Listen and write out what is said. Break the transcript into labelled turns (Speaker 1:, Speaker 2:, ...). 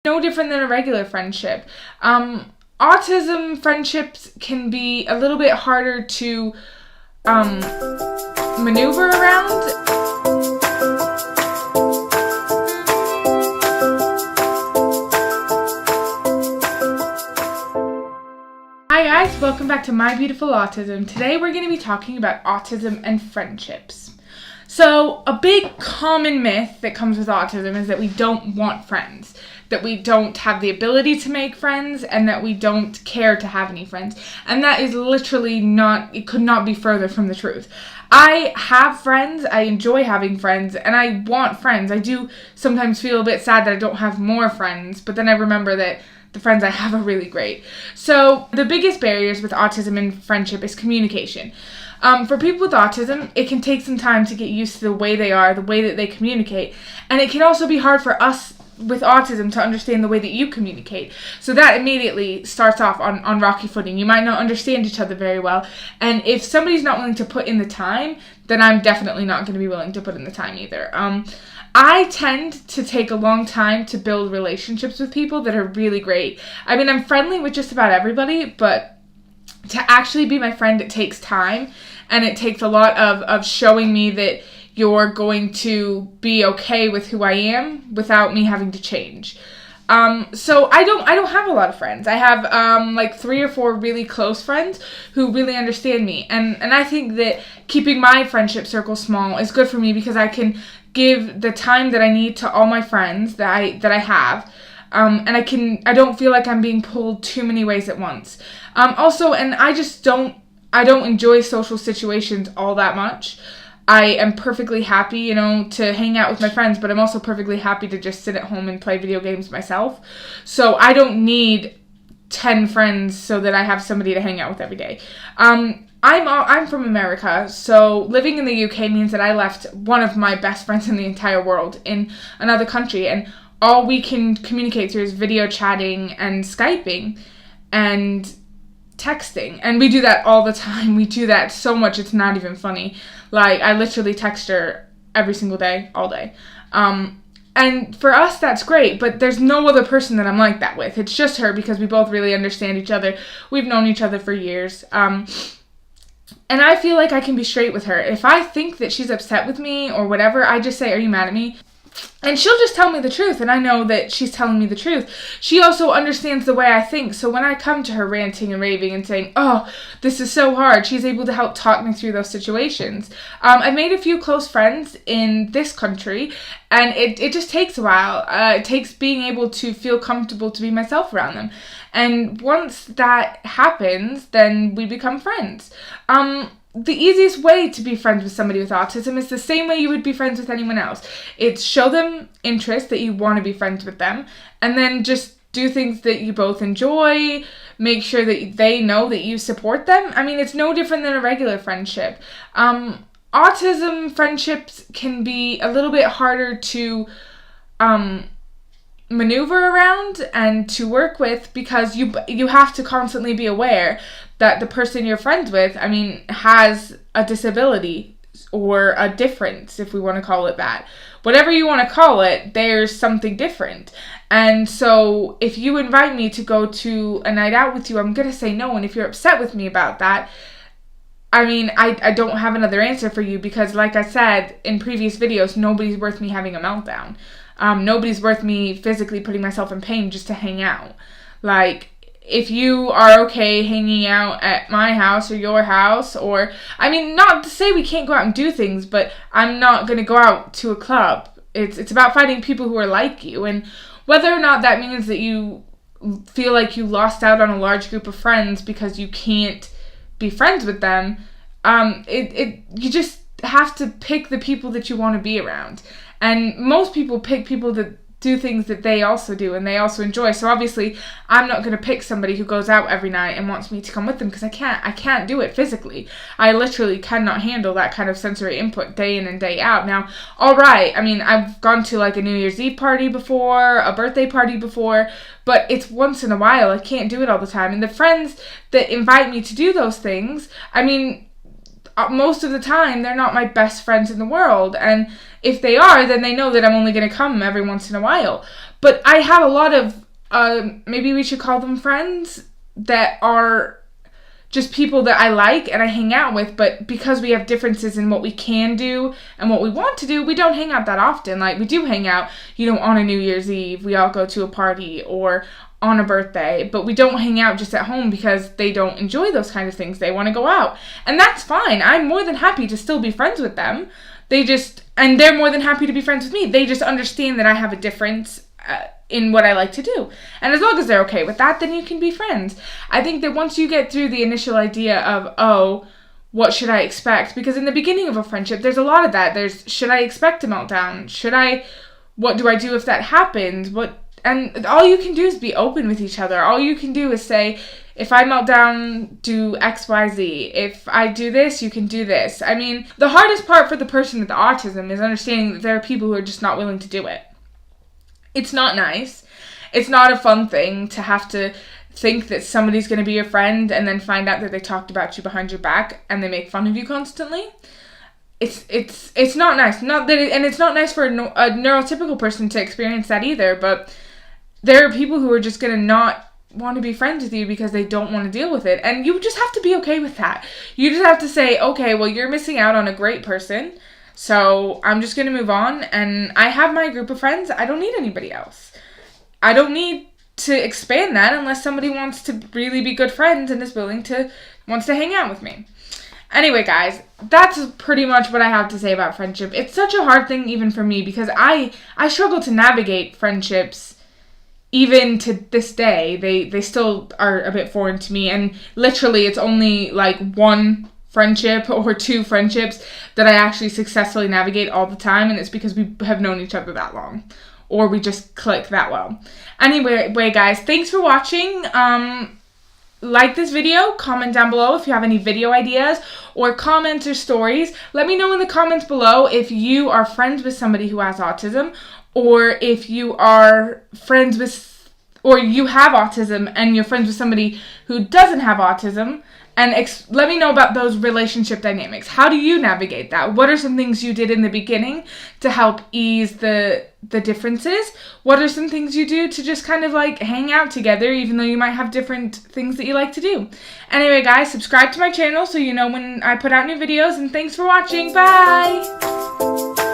Speaker 1: No different than a regular friendship. Autism friendships can be a little bit harder to maneuver around. Hi guys, welcome back to My Beautiful Autism. Today we're going to be talking about autism and friendships. So, a big common myth that comes with autism is that we don't want friends, that we don't have the ability to make friends, and that we don't care to have any friends. And that is literally it could not be further from the truth. I have friends, I enjoy having friends, and I want friends. I do sometimes feel a bit sad that I don't have more friends, but then I remember that the friends I have are really great. So, the biggest barriers with autism and friendship is communication. For people with autism, it can take some time to get used to the way they are, the way that they communicate. And it can also be hard for us with autism to understand the way that you communicate. So that immediately starts off on rocky footing. You might not understand each other very well. And if somebody's not willing to put in the time, then I'm definitely not going to be willing to put in the time either. I tend to take a long time to build relationships with people that are really great. I mean, I'm friendly with just about everybody, but to actually be my friend, it takes time, and it takes a lot of showing me that you're going to be okay with who I am without me having to change. So I don't have a lot of friends. I have like 3 or 4 really close friends who really understand me, and I think that keeping my friendship circle small is good for me because I can give the time that I need to all my friends that I have. And I don't feel like I'm being pulled too many ways at once. Also, and I don't enjoy social situations all that much. I am perfectly happy, to hang out with my friends, but I'm also perfectly happy to just sit at home and play video games myself. So I don't need 10 friends so that I have somebody to hang out with every day. I'm from America, so living in the UK means that I left one of my best friends in the entire world in another country, and all we can communicate through is video chatting and Skyping and texting. And we do that all the time. We do that so much, it's not even funny. Like, I literally text her every single day, all day. And for us, that's great, but there's no other person that I'm like that with. It's just her because we both really understand each other. We've known each other for years. And I feel like I can be straight with her. If I think that she's upset with me or whatever, I just say, "Are you mad at me?" And she'll just tell me the truth, and I know that she's telling me the truth. She also understands the way I think, so when I come to her ranting and raving and saying, "Oh, this is so hard," she's able to help talk me through those situations. I've made a few close friends in this country, and it just takes a while. It takes being able to feel comfortable to be myself around them. And once that happens, then we become friends. The easiest way to be friends with somebody with autism is the same way you would be friends with anyone else. It's show them interest, that you want to be friends with them, and then just do things that you both enjoy, make sure that they know that you support them. I mean, it's no different than a regular friendship. Autism friendships can be a little bit harder to maneuver around and to work with because you have to constantly be aware that the person you're friends with, has a disability or a difference, if we want to call it that. Whatever you want to call it, there's something different. And so if you invite me to go to a night out with you, I'm going to say no. And if you're upset with me about that, I don't have another answer for you because, like I said in previous videos, nobody's worth me having a meltdown. Nobody's worth me physically putting myself in pain just to hang out. Like, if you are okay hanging out at my house or your house, or, not to say we can't go out and do things, but I'm not going to go out to a club. It's about finding people who are like you, and whether or not that means that you feel like you lost out on a large group of friends because you can't be friends with them, you just have to pick the people that you want to be around. And most people pick people that do things that they also do and they also enjoy. So obviously, I'm not going to pick somebody who goes out every night and wants me to come with them because I can't do it physically. I literally cannot handle that kind of sensory input day in and day out. Now, all right, I've gone to like a New Year's Eve party before, a birthday party before, but it's once in a while. I can't do it all the time. And the friends that invite me to do those things, most of the time, they're not my best friends in the world. And if they are, then they know that I'm only going to come every once in a while. But I have a lot of, maybe we should call them friends, that are just people that I like and I hang out with, but because we have differences in what we can do and what we want to do, we don't hang out that often. Like, we do hang out, on a New Year's Eve, we all go to a party, or on a birthday, but we don't hang out just at home because they don't enjoy those kind of things. They want to go out, and that's fine. I'm more than happy to still be friends with them. And they're more than happy to be friends with me. They just understand that I have a difference in what I like to do. And as long as they're okay with that, then you can be friends. I think that once you get through the initial idea of, oh, what should I expect? Because in the beginning of a friendship, there's a lot of that. Should I expect a meltdown? What do I do if that happens? And all you can do is be open with each other. All you can do is say, if I melt down, do X, Y, Z. If I do this, you can do this. I mean, the hardest part for the person with the autism is understanding that there are people who are just not willing to do it. It's not nice. It's not a fun thing to have to think that somebody's going to be your friend and then find out that they talked about you behind your back and they make fun of you constantly. It's not nice. And it's not nice for a neurotypical person to experience that either, but there are people who are just going to not want to be friends with you because they don't want to deal with it. And you just have to be okay with that. You just have to say, okay, well, you're missing out on a great person, so I'm just going to move on, and I have my group of friends. I don't need anybody else. I don't need to expand that unless somebody wants to really be good friends and wants to hang out with me. Anyway, guys, that's pretty much what I have to say about friendship. It's such a hard thing even for me because I struggle to navigate friendships. Even to this day, they still are a bit foreign to me, and literally it's only like one friendship or two friendships that I actually successfully navigate all the time, and it's because we have known each other that long, or we just click that well. Anyway, guys, thanks for watching. Like this video, comment down below if you have any video ideas or comments or stories. Let me know in the comments below if you are friends with somebody who has autism, or if you are friends with, or you have autism and you're friends with somebody who doesn't have autism, and let me know about those relationship dynamics. How do you navigate that? What are some things you did in the beginning to help ease the differences? What are some things you do to just kind of like hang out together, even though you might have different things that you like to do? Anyway, guys, subscribe to my channel so you know when I put out new videos, and thanks for watching. Bye!